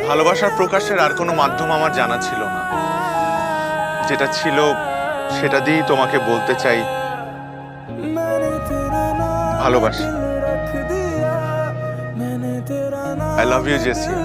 ভালোবাসার প্রকাশের আর কোনো মাধ্যম আমার জানা ছিল না। যেটা ছিল সেটা দিয়েই তোমাকে বলতে চাই ভালোবাসি। I love you, Jessie.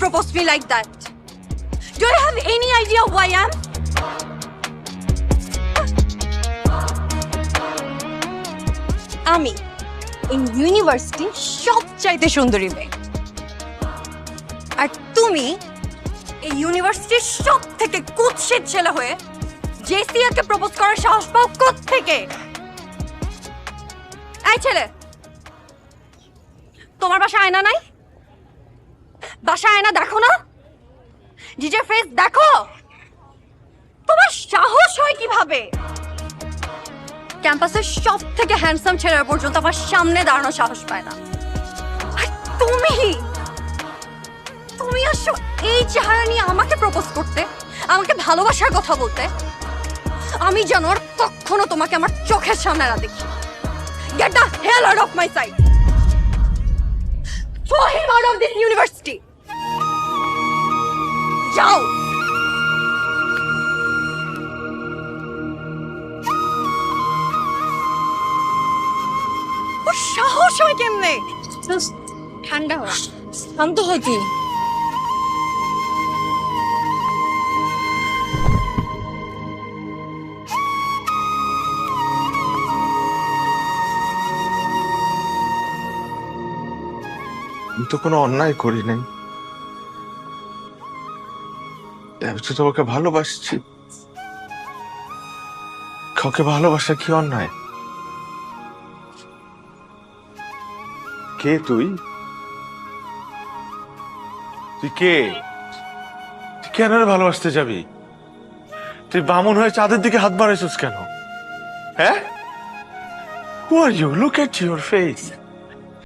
Propose me like that. Do you have any idea who I am? আমি in university সবচাইতে সুন্দরী মেয়ে, আর তুমি এই ইউনিভার্সিটির সব থেকে কুৎসিত ছেলে হয়ে জেসিয়াকে প্রপোজ করার সাহস পাও কোত্থেকে? এই ছেলে, তোমার বাসায় আয়না নাই? বাসায় আয়না দেখো না? নিজের ফেস দেখো। তোমার সাহস হয় কিভাবে ক্যাম্পাসের সব থেকে হ্যান্ডসাম ছেলেরা পর্যন্ত আমার সামনে দাঁড়ানোর সাহস পায় না? আর তুমি আসো এই চেহারা নিয়ে আমাকে প্রপোজ করতে, আমাকে ভালোবাসার কথা বলতে। আমি যেন আর কখনো তোমাকে আমার চোখের সামনে না দেখি। Get the hell out of my sight. Throw him out of this university. যাও। ওর সাহস হয় কেমনে? ঠান্ডা হও, শান্ত হও তুই। আমি তো কোনো অন্যায় করি নাই। আমি তো তোমাকে ভালোবাসছি। কাউকে ভালোবাসা কি অন্যায়? কে তুই? তুই কে? তুই কেন ভালোবাসতে যাবি? তুই বামুন হয়ে চাঁদের দিকে হাত বাড়াইছিস কেন? হ্যাঁ? Who are you? Look at your face.